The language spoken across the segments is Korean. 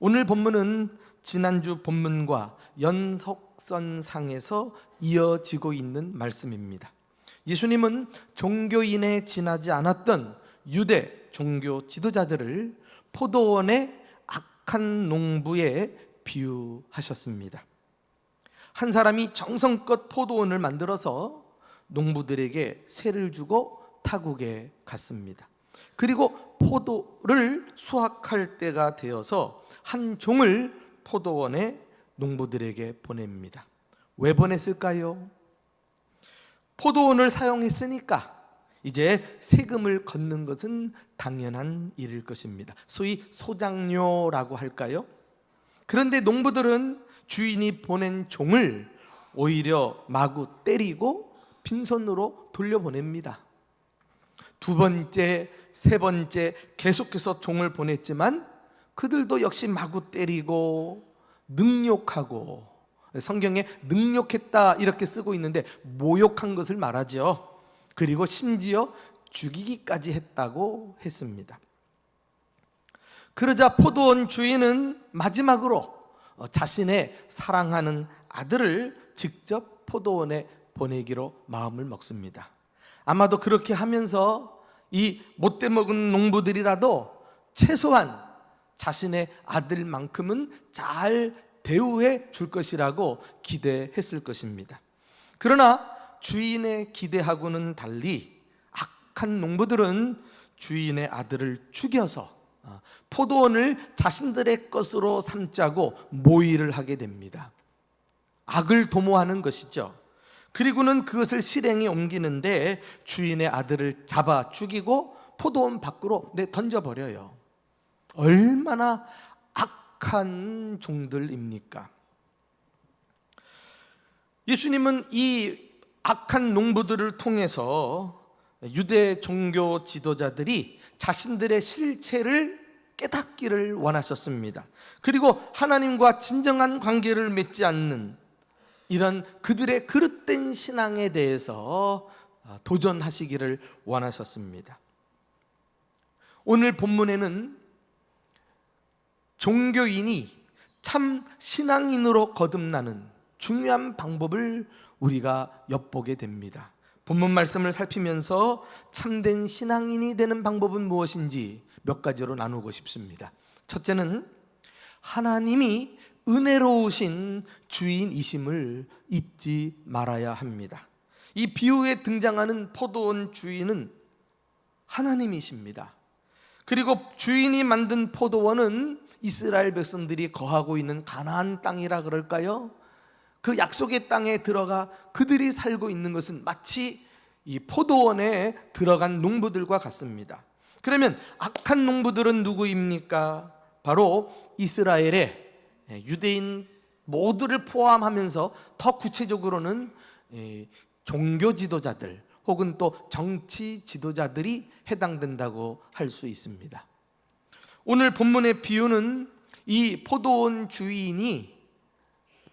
오늘 본문은 지난주 본문과 연속선상에서 이어지고 있는 말씀입니다. 예수님은 종교인에 지나지 않았던 유대 종교 지도자들을 포도원의 악한 농부에 비유하셨습니다. 한 사람이 정성껏 포도원을 만들어서 농부들에게 세를 주고 타국에 갔습니다. 그리고 포도를 수확할 때가 되어서 한 종을 포도원에 농부들에게 보냅니다. 왜 보냈을까요? 포도원을 사용했으니까 이제 세금을 걷는 것은 당연한 일일 것입니다. 소위 소장료라고 할까요? 그런데 농부들은 주인이 보낸 종을 오히려 마구 때리고 빈손으로 돌려보냅니다. 두 번째, 세 번째 계속해서 종을 보냈지만 그들도 역시 마구 때리고 능욕하고, 성경에 능욕했다 이렇게 쓰고 있는데 모욕한 것을 말하죠. 그리고 심지어 죽이기까지 했다고 했습니다. 그러자 포도원 주인은 마지막으로 자신의 사랑하는 아들을 직접 포도원에 보내기로 마음을 먹습니다. 아마도 그렇게 하면서 이 못돼 먹은 농부들이라도 최소한 자신의 아들만큼은 잘 대우해 줄 것이라고 기대했을 것입니다. 그러나 주인의 기대하고는 달리 악한 농부들은 주인의 아들을 죽여서 포도원을 자신들의 것으로 삼자고 모의를 하게 됩니다. 악을 도모하는 것이죠. 그리고는 그것을 실행에 옮기는데 주인의 아들을 잡아 죽이고 포도원 밖으로 던져버려요. 얼마나 악한 종들입니까? 예수님은 이 악한 농부들을 통해서 유대 종교 지도자들이 자신들의 실체를 깨닫기를 원하셨습니다. 그리고 하나님과 진정한 관계를 맺지 않는 이런 그들의 그릇된 신앙에 대해서 도전하시기를 원하셨습니다. 오늘 본문에는 종교인이 참 신앙인으로 거듭나는 중요한 방법을 우리가 엿보게 됩니다. 본문 말씀을 살피면서 참된 신앙인이 되는 방법은 무엇인지 몇 가지로 나누고 싶습니다. 첫째는 하나님이 은혜로우신 주인이심을 잊지 말아야 합니다. 이 비유에 등장하는 포도원 주인은 하나님이십니다. 그리고 주인이 만든 포도원은 이스라엘 백성들이 거하고 있는 가나안 땅이라 그럴까요? 그 약속의 땅에 들어가 그들이 살고 있는 것은 마치 이 포도원에 들어간 농부들과 같습니다. 그러면 악한 농부들은 누구입니까? 바로 이스라엘의 유대인 모두를 포함하면서 더 구체적으로는 종교 지도자들 혹은 또 정치 지도자들이 해당된다고 할 수 있습니다. 오늘 본문의 비유는 이 포도원 주인이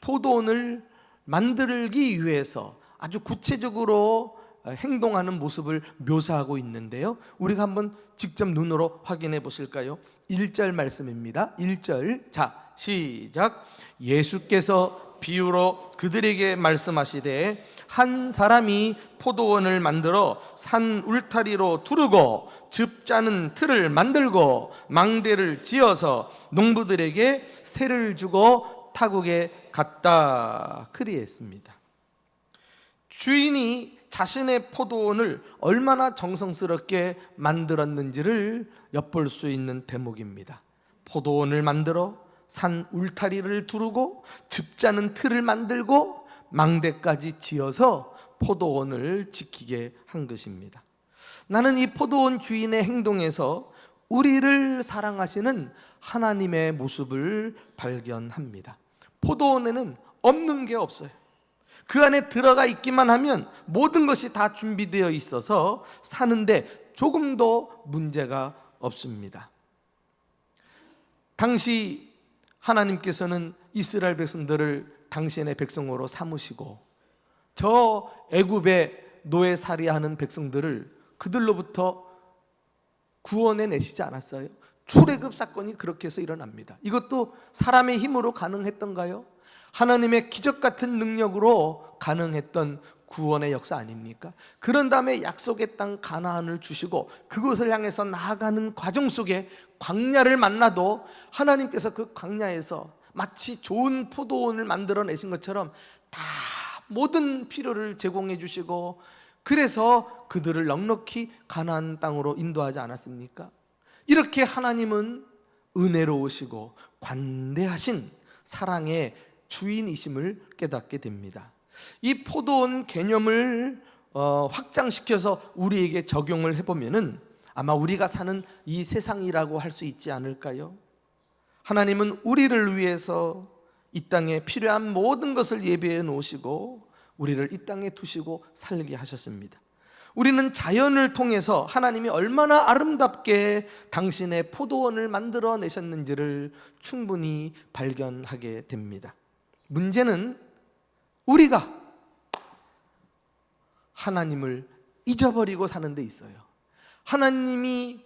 포도원을 만들기 위해서 아주 구체적으로 행동하는 모습을 묘사하고 있는데요, 우리가 한번 직접 눈으로 확인해 보실까요? 1절 말씀입니다. 1절, 자 시작. 예수께서 비유로 그들에게 말씀하시되 한 사람이 포도원을 만들어 산 울타리로 두르고 즙 짜는 틀을 만들고 망대를 지어서 농부들에게 세를 주고 타국에 갔다 그리했습니다. 주인이 자신의 포도원을 얼마나 정성스럽게 만들었는지를 엿볼 수 있는 대목입니다. 포도원을 만들어 산 울타리를 두르고 즙 짜는 틀을 만들고 망대까지 지어서 포도원을 지키게 한 것입니다. 나는 이 포도원 주인의 행동에서 우리를 사랑하시는 하나님의 모습을 발견합니다. 포도원에는 없는 게 없어요. 그 안에 들어가 있기만 하면 모든 것이 다 준비되어 있어서 사는데 조금도 문제가 없습니다. 당시 하나님께서는 이스라엘 백성들을 당신의 백성으로 삼으시고 저 애굽의 노예살이하는 백성들을 그들로부터 구원해 내시지 않았어요? 출애굽 사건이 그렇게 해서 일어납니다. 이것도 사람의 힘으로 가능했던가요? 하나님의 기적 같은 능력으로 가능했던 구원의 역사 아닙니까? 그런 다음에 약속의 땅 가나안을 주시고 그곳을 향해서 나아가는 과정 속에 광야를 만나도 하나님께서 그 광야에서 마치 좋은 포도원을 만들어내신 것처럼 다 모든 필요를 제공해 주시고 그래서 그들을 넉넉히 가나안 땅으로 인도하지 않았습니까? 이렇게 하나님은 은혜로우시고 관대하신 사랑의 주인이심을 깨닫게 됩니다. 이 포도원 개념을 확장시켜서 우리에게 적용을 해보면은 아마 우리가 사는 이 세상이라고 할 수 있지 않을까요? 하나님은 우리를 위해서 이 땅에 필요한 모든 것을 예배해 놓으시고 우리를 이 땅에 두시고 살게 하셨습니다. 우리는 자연을 통해서 하나님이 얼마나 아름답게 당신의 포도원을 만들어 내셨는지를 충분히 발견하게 됩니다. 문제는 우리가 하나님을 잊어버리고 사는 데 있어요. 하나님이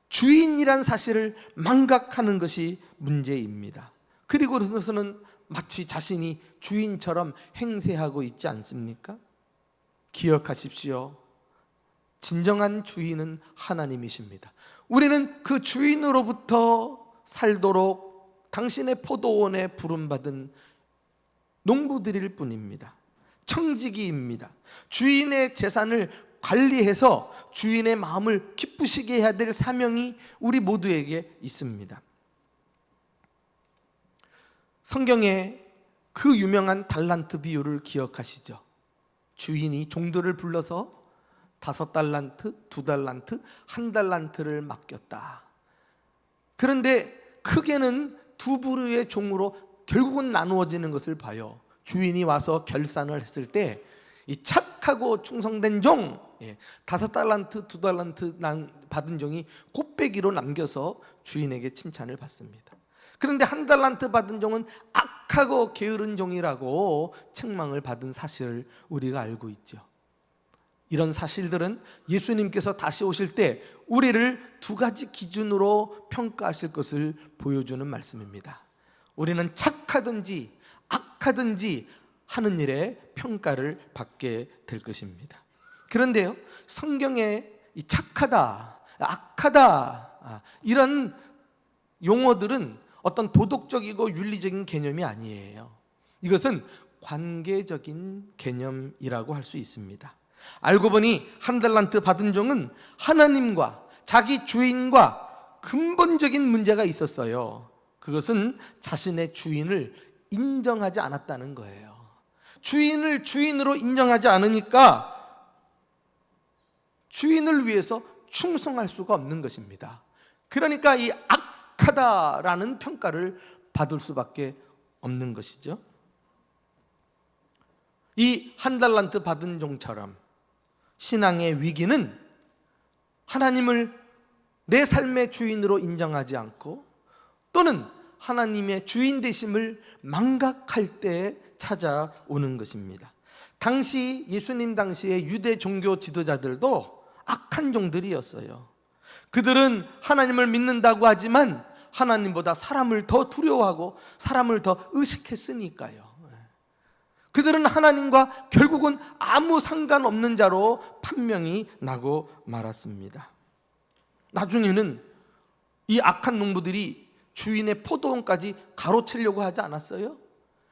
주인이란 사실을 망각하는 것이 문제입니다. 그리고서는 마치 자신이 주인처럼 행세하고 있지 않습니까? 기억하십시오. 진정한 주인은 하나님이십니다. 우리는 그 주인으로부터 살도록 당신의 포도원에 부름받은 농부들일 뿐입니다. 청지기입니다. 주인의 재산을 관리해서 주인의 마음을 기쁘시게 해야 될 사명이 우리 모두에게 있습니다. 성경에 그 유명한 달란트 비유를 기억하시죠? 주인이 종들을 불러서 5달란트, 2달란트, 1달란트를 맡겼다. 그런데 크게는 두 부류의 종으로 결국은 나누어지는 것을 봐요. 주인이 와서 결산을 했을 때 이 착하고 충성된 종 5달란트, 2달란트 받은 종이 곱배기로 남겨서 주인에게 칭찬을 받습니다. 그런데 1달란트 받은 종은 악하고 게으른 종이라고 책망을 받은 사실을 우리가 알고 있죠. 이런 사실들은 예수님께서 다시 오실 때 우리를 두 가지 기준으로 평가하실 것을 보여주는 말씀입니다. 우리는 착하든지 악하든지 하는 일에 평가를 받게 될 것입니다. 그런데요, 성경에 이 착하다, 악하다 이런 용어들은 어떤 도덕적이고 윤리적인 개념이 아니에요. 이것은 관계적인 개념이라고 할 수 있습니다. 알고 보니 1달란트 받은 종은 하나님과 자기 주인과 근본적인 문제가 있었어요. 그것은 자신의 주인을 인정하지 않았다는 거예요. 주인을 주인으로 인정하지 않으니까 주인을 위해서 충성할 수가 없는 것입니다. 그러니까 이 악하다라는 평가를 받을 수밖에 없는 것이죠. 이 1달란트 받은 종처럼 신앙의 위기는 하나님을 내 삶의 주인으로 인정하지 않고 또는 하나님의 주인 되심을 망각할 때 찾아오는 것입니다. 당시 예수님 당시의 유대 종교 지도자들도 악한 종들이었어요. 그들은 하나님을 믿는다고 하지만 하나님보다 사람을 더 두려워하고 사람을 더 의식했으니까요. 그들은 하나님과 결국은 아무 상관없는 자로 판명이 나고 말았습니다. 나중에는 이 악한 농부들이 주인의 포도원까지 가로채려고 하지 않았어요?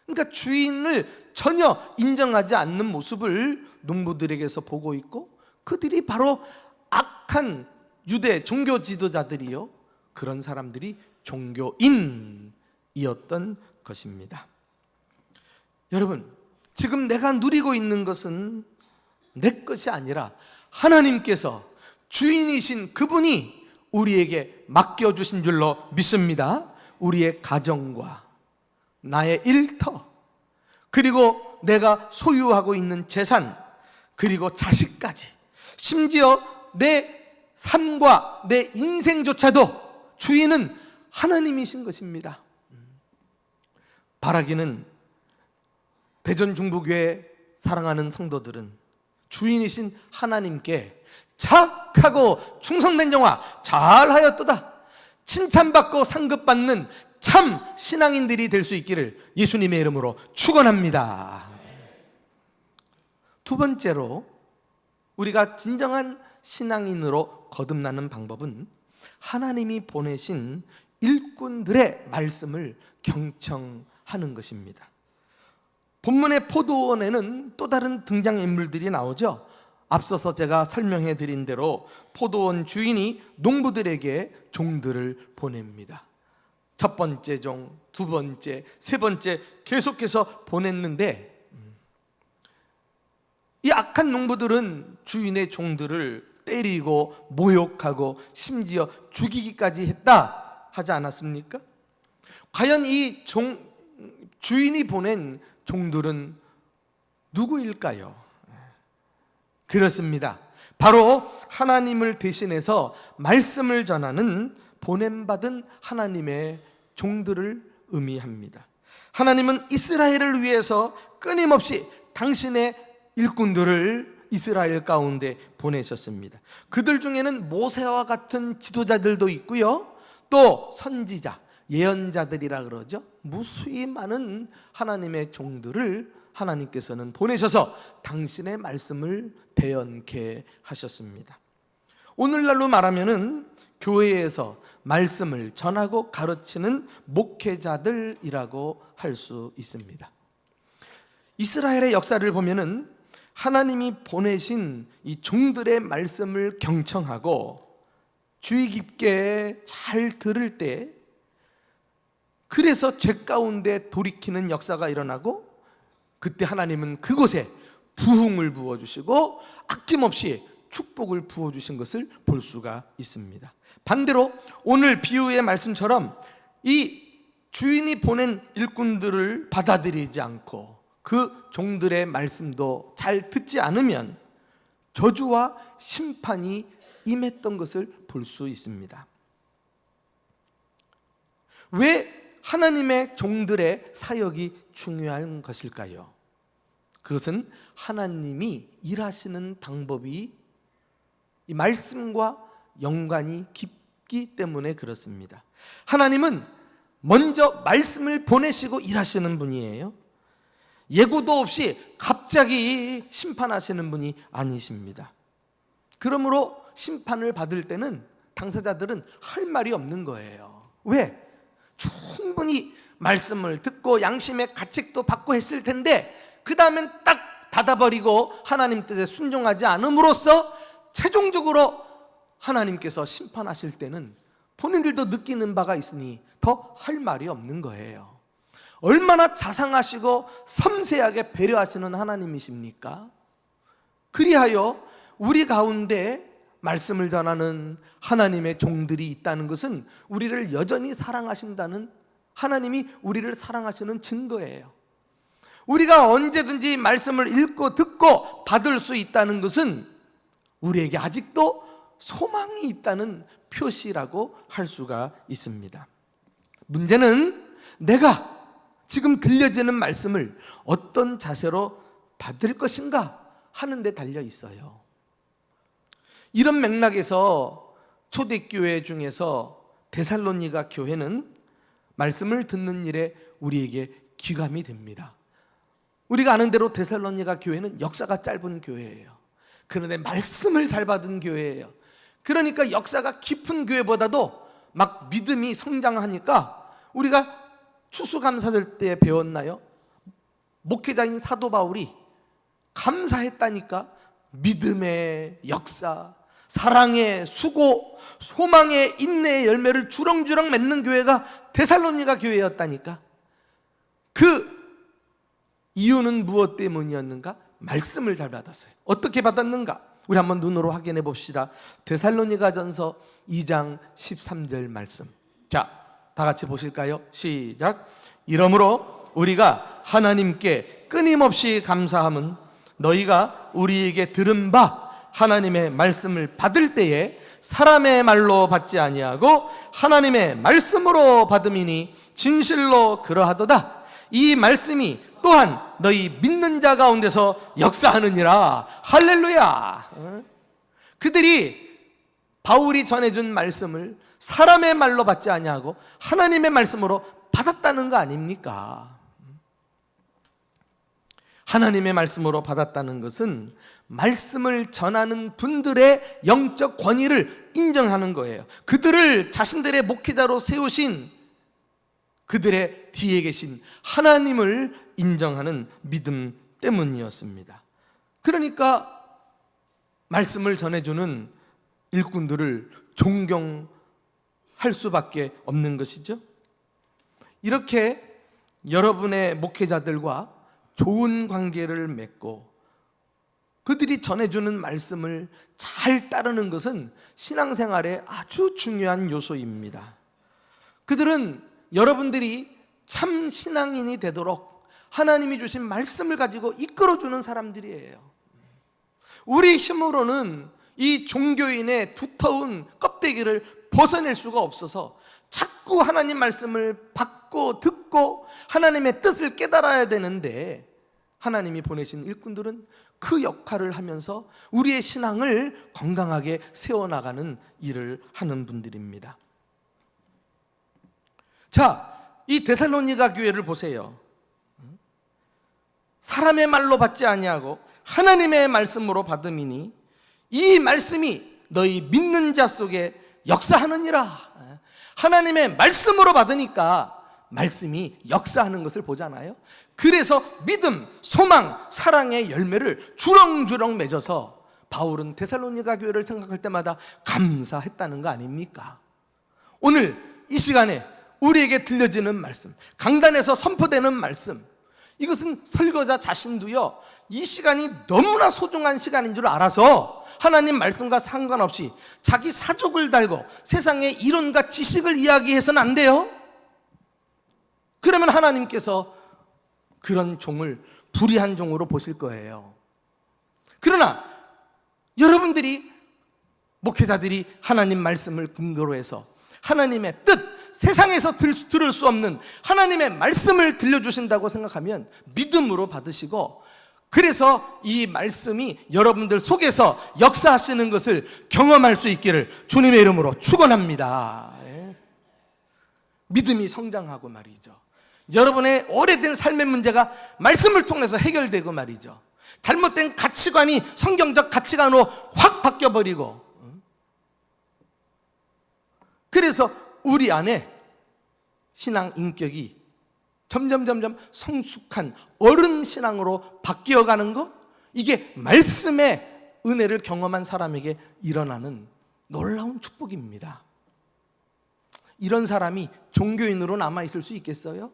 그러니까 주인을 전혀 인정하지 않는 모습을 농부들에게서 보고 있고 그들이 바로 악한 유대 종교 지도자들이요, 그런 사람들이 종교인이었던 것입니다. 여러분, 지금 내가 누리고 있는 것은 내 것이 아니라 하나님께서 주인이신 그분이 우리에게 맡겨주신 줄로 믿습니다. 우리의 가정과 나의 일터, 그리고 내가 소유하고 있는 재산, 그리고 자식까지, 심지어 내 삶과 내 인생조차도 주인은 하나님이신 것입니다. 바라기는 대전중부교회 사랑하는 성도들은 주인이신 하나님께 착하고 충성된 종아 잘하였도다, 칭찬받고 상급받는 참 신앙인들이 될 수 있기를 예수님의 이름으로 축원합니다. 두 번째로 우리가 진정한 신앙인으로 거듭나는 방법은 하나님이 보내신 일꾼들의 말씀을 경청하는 것입니다. 본문의 포도원에는 또 다른 등장인물들이 나오죠. 앞서서 제가 설명해 드린 대로 포도원 주인이 농부들에게 종들을 보냅니다. 첫 번째 종, 두 번째, 세 번째 계속해서 보냈는데 이 악한 농부들은 주인의 종들을 때리고 모욕하고 심지어 죽이기까지 했다 하지 않았습니까? 과연 이 주인이 보낸 종들은 누구일까요? 그렇습니다. 바로 하나님을 대신해서 말씀을 전하는 보냄받은 하나님의 종들을 의미합니다. 하나님은 이스라엘을 위해서 끊임없이 당신의 일꾼들을 이스라엘 가운데 보내셨습니다. 그들 중에는 모세와 같은 지도자들도 있고요, 또 선지자, 예언자들이라 그러죠. 무수히 많은 하나님의 종들을 하나님께서는 보내셔서 당신의 말씀을 대언케 하셨습니다. 오늘날로 말하면은 교회에서 말씀을 전하고 가르치는 목회자들이라고 할 수 있습니다. 이스라엘의 역사를 보면은 하나님이 보내신 이 종들의 말씀을 경청하고 주의 깊게 잘 들을 때, 그래서 죄 가운데 돌이키는 역사가 일어나고, 그때 하나님은 그곳에 부흥을 부어주시고 아낌없이 축복을 부어주신 것을 볼 수가 있습니다. 반대로 오늘 비유의 말씀처럼 이 주인이 보낸 일꾼들을 받아들이지 않고 그 종들의 말씀도 잘 듣지 않으면 저주와 심판이 임했던 것을 볼 수 있습니다. 왜 하나님의 종들의 사역이 중요한 것일까요? 그것은 하나님이 일하시는 방법이 이 말씀과 연관이 깊기 때문에 그렇습니다. 하나님은 먼저 말씀을 보내시고 일하시는 분이에요. 예고도 없이 갑자기 심판하시는 분이 아니십니다. 그러므로 심판을 받을 때는 당사자들은 할 말이 없는 거예요. 왜? 충분히 말씀을 듣고 양심의 가책도 받고 했을 텐데 그 다음엔 딱 닫아버리고 하나님 뜻에 순종하지 않음으로써 최종적으로 하나님께서 심판하실 때는 본인들도 느끼는 바가 있으니 더 할 말이 없는 거예요. 얼마나 자상하시고 섬세하게 배려하시는 하나님이십니까? 그리하여 우리 가운데 말씀을 전하는 하나님의 종들이 있다는 것은 우리를 여전히 사랑하신다는, 하나님이 우리를 사랑하시는 증거예요. 우리가 언제든지 말씀을 읽고 듣고 받을 수 있다는 것은 우리에게 아직도 소망이 있다는 표시라고 할 수가 있습니다. 문제는 내가 지금 들려지는 말씀을 어떤 자세로 받을 것인가 하는 데 달려 있어요. 이런 맥락에서 초대교회 중에서 데살로니가 교회는 말씀을 듣는 일에 우리에게 귀감이 됩니다. 우리가 아는 대로 데살로니가 교회는 역사가 짧은 교회예요. 그런데 말씀을 잘 받은 교회예요. 그러니까 역사가 깊은 교회보다도 막 믿음이 성장하니까, 우리가 추수감사절 때 배웠나요? 목회자인 사도 바울이 감사했다니까. 믿음의 역사, 사랑의 수고, 소망의 인내의 열매를 주렁주렁 맺는 교회가 데살로니가 교회였다니까. 그 이유는 무엇 때문이었는가? 말씀을 잘 받았어요. 어떻게 받았는가? 우리 한번 눈으로 확인해 봅시다. 데살로니가전서 2장 13절 말씀. 자, 다 같이 보실까요? 시작. 이러므로 우리가 하나님께 끊임없이 감사함은 너희가 우리에게 들은 바 하나님의 말씀을 받을 때에 사람의 말로 받지 아니하고 하나님의 말씀으로 받음이니 진실로 그러하도다. 이 말씀이 또한 너희 믿는 자 가운데서 역사하느니라. 할렐루야. 그들이 바울이 전해준 말씀을 사람의 말로 받지 아니하고 하나님의 말씀으로 받았다는 거 아닙니까? 하나님의 말씀으로 받았다는 것은 말씀을 전하는 분들의 영적 권위를 인정하는 거예요. 그들을 자신들의 목회자로 세우신 그들의 뒤에 계신 하나님을 인정하는 믿음 때문이었습니다. 그러니까 말씀을 전해주는 일꾼들을 존경할 수밖에 없는 것이죠. 이렇게 여러분의 목회자들과 좋은 관계를 맺고 그들이 전해주는 말씀을 잘 따르는 것은 신앙생활의 아주 중요한 요소입니다. 그들은 여러분들이 참 신앙인이 되도록 하나님이 주신 말씀을 가지고 이끌어주는 사람들이에요. 우리 힘으로는 이 종교인의 두터운 껍데기를 벗어낼 수가 없어서 자꾸 하나님 말씀을 받고 듣고 하나님의 뜻을 깨달아야 되는데, 하나님이 보내신 일꾼들은 그 역할을 하면서 우리의 신앙을 건강하게 세워나가는 일을 하는 분들입니다. 자, 이 데살로니가 교회를 보세요. 사람의 말로 받지 아니하고 하나님의 말씀으로 받음이니 이 말씀이 너희 믿는 자 속에 역사하느니라. 하나님의 말씀으로 받으니까 말씀이 역사하는 것을 보잖아요. 그래서 믿음, 소망, 사랑의 열매를 주렁주렁 맺어서 바울은 데살로니가 교회를 생각할 때마다 감사했다는 거 아닙니까? 오늘 이 시간에 우리에게 들려지는 말씀, 강단에서 선포되는 말씀, 이것은 설교자 자신도요, 이 시간이 너무나 소중한 시간인 줄 알아서 하나님 말씀과 상관없이 자기 사족을 달고 세상의 이론과 지식을 이야기해서는 안 돼요. 그러면 하나님께서 그런 종을 불의한 종으로 보실 거예요. 그러나 여러분들이, 목회자들이 하나님 말씀을 근거로 해서 하나님의 뜻, 세상에서 들을 수 없는 하나님의 말씀을 들려주신다고 생각하면 믿음으로 받으시고, 그래서 이 말씀이 여러분들 속에서 역사하시는 것을 경험할 수 있기를 주님의 이름으로 축원합니다. 믿음이 성장하고 말이죠. 여러분의 오래된 삶의 문제가 말씀을 통해서 해결되고 말이죠. 잘못된 가치관이 성경적 가치관으로 확 바뀌어버리고, 그래서 우리 안에 신앙 인격이 점점 성숙한 어른 신앙으로 바뀌어가는 것, 이게 말씀의 은혜를 경험한 사람에게 일어나는 놀라운 축복입니다. 이런 사람이 종교인으로 남아있을 수 있겠어요?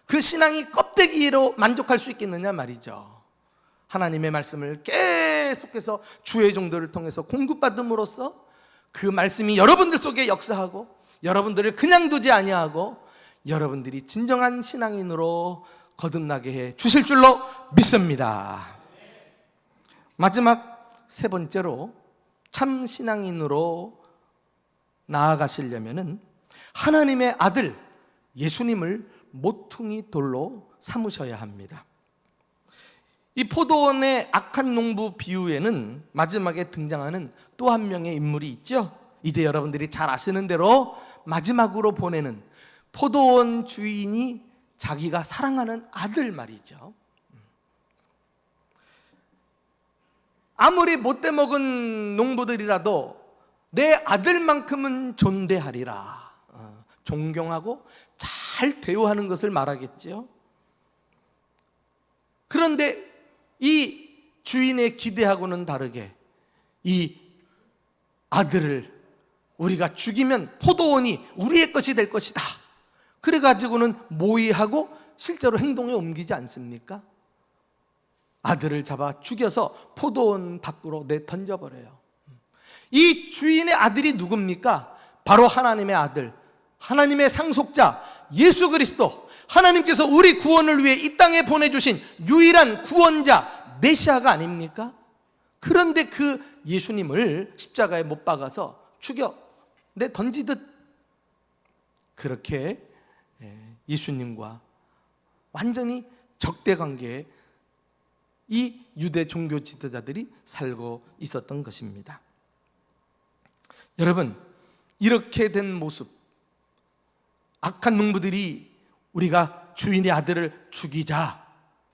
그 신앙이 껍데기로 만족할 수 있겠느냐 말이죠. 하나님의 말씀을 계속해서 주의 종들을 통해서 공급받음으로써 그 말씀이 여러분들 속에 역사하고 여러분들을 그냥 두지 아니하고 여러분들이 진정한 신앙인으로 거듭나게 해 주실 줄로 믿습니다. 마지막 세 번째로 참 신앙인으로 나아가시려면은 하나님의 아들 예수님을 모퉁이 돌로 삼으셔야 합니다. 이 포도원의 악한 농부 비유에는 마지막에 등장하는 또 한 명의 인물이 있죠. 이제 여러분들이 잘 아시는 대로 마지막으로 보내는 포도원 주인이 자기가 사랑하는 아들 말이죠. 아무리 못돼 먹은 농부들이라도 내 아들만큼은 존대하리라, 존경하고 잘 대우하는 것을 말하겠죠. 그런데 이 주인의 기대하고는 다르게 이 아들을 우리가 죽이면 포도원이 우리의 것이 될 것이다, 그래가지고는 모의하고 실제로 행동에 옮기지 않습니까? 아들을 잡아 죽여서 포도원 밖으로 내던져버려요. 이 주인의 아들이 누굽니까? 바로 하나님의 아들, 하나님의 상속자 예수 그리스도, 하나님께서 우리 구원을 위해 이 땅에 보내주신 유일한 구원자 메시아가 아닙니까? 그런데 그 예수님을 십자가에 못 박아서 죽여 내던지듯 그렇게 예수님과 완전히 적대관계에 이 유대 종교 지도자들이 살고 있었던 것입니다. 여러분, 이렇게 된 모습, 악한 농부들이 우리가 주인의 아들을 죽이자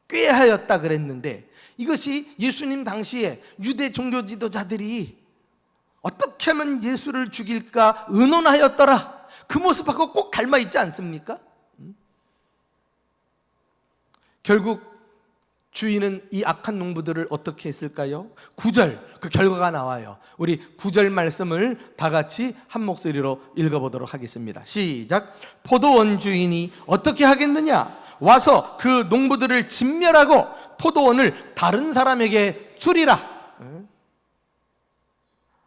꾀하였다 그랬는데, 이것이 예수님 당시에 유대 종교 지도자들이 어떻게 하면 예수를 죽일까 의논하였더라, 그 모습하고 꼭 닮아 있지 않습니까? 결국 주인은 이 악한 농부들을 어떻게 했을까요? 9절 그 결과가 나와요. 우리 9절 말씀을 다 같이 한 목소리로 읽어보도록 하겠습니다. 시작. 포도원 주인이 어떻게 하겠느냐? 와서 그 농부들을 진멸하고 포도원을 다른 사람에게 주리라.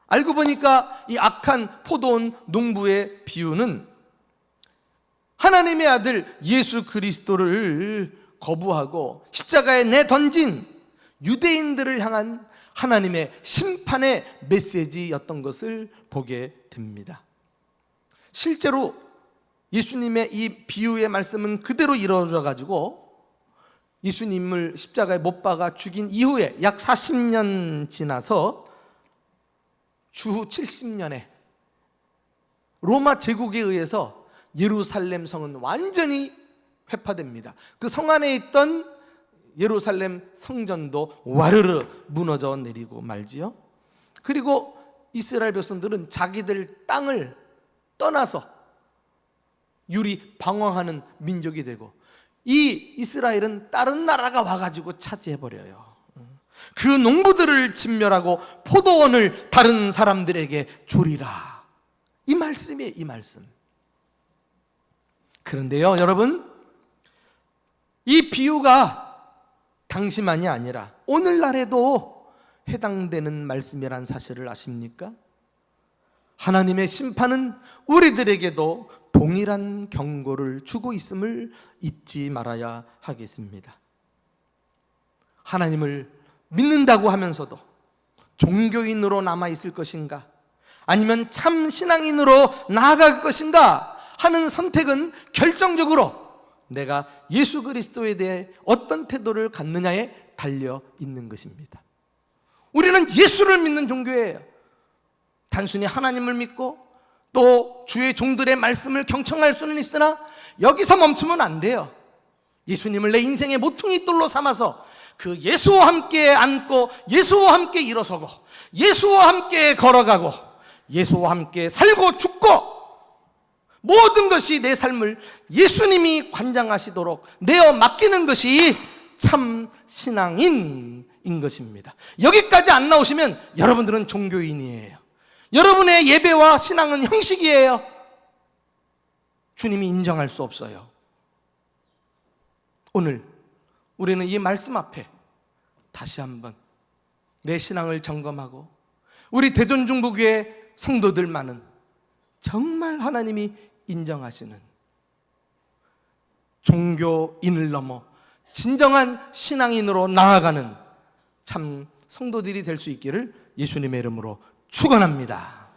알고 보니까 이 악한 포도원 농부의 비유는 하나님의 아들 예수 그리스도를 거부하고 십자가에 내던진 유대인들을 향한 하나님의 심판의 메시지였던 것을 보게 됩니다. 실제로 예수님의 이 비유의 말씀은 그대로 이루어져 가지고 예수님을 십자가에 못 박아 죽인 이후에 약 40년 지나서 주후 70년에 로마 제국에 의해서 예루살렘 성은 완전히 회파됩니다. 그 성 안에 있던 예루살렘 성전도 와르르 무너져 내리고 말지요. 그리고 이스라엘 백성들은 자기들 땅을 떠나서 유리 방황하는 민족이 되고, 이 이스라엘은 다른 나라가 와가지고 차지해버려요. 그 농부들을 진멸하고 포도원을 다른 사람들에게 주리라. 이 말씀이에요, 이 말씀. 그런데요, 여러분, 이 비유가 당시만이 아니라 오늘날에도 해당되는 말씀이란 사실을 아십니까? 하나님의 심판은 우리들에게도 동일한 경고를 주고 있음을 잊지 말아야 하겠습니다. 하나님을 믿는다고 하면서도 종교인으로 남아있을 것인가, 아니면 참 신앙인으로 나아갈 것인가 하는 선택은 결정적으로 내가 예수 그리스도에 대해 어떤 태도를 갖느냐에 달려 있는 것입니다. 우리는 예수를 믿는 종교예요. 단순히 하나님을 믿고 또 주의 종들의 말씀을 경청할 수는 있으나 여기서 멈추면 안 돼요. 예수님을 내 인생의 모퉁이 돌로 삼아서 그 예수와 함께 앉고 예수와 함께 일어서고 예수와 함께 걸어가고 예수와 함께 살고 죽고, 모든 것이 내 삶을 예수님이 관장하시도록 내어 맡기는 것이 참 신앙인인 것입니다. 여기까지 안 나오시면 여러분들은 종교인이에요. 여러분의 예배와 신앙은 형식이에요. 주님이 인정할 수 없어요. 오늘 우리는 이 말씀 앞에 다시 한번 내 신앙을 점검하고, 우리 대전중부교회 성도들만은 정말 하나님이 인정하시는 종교인을 넘어 진정한 신앙인으로 나아가는 참 성도들이 될 수 있기를 예수님의 이름으로 축원합니다.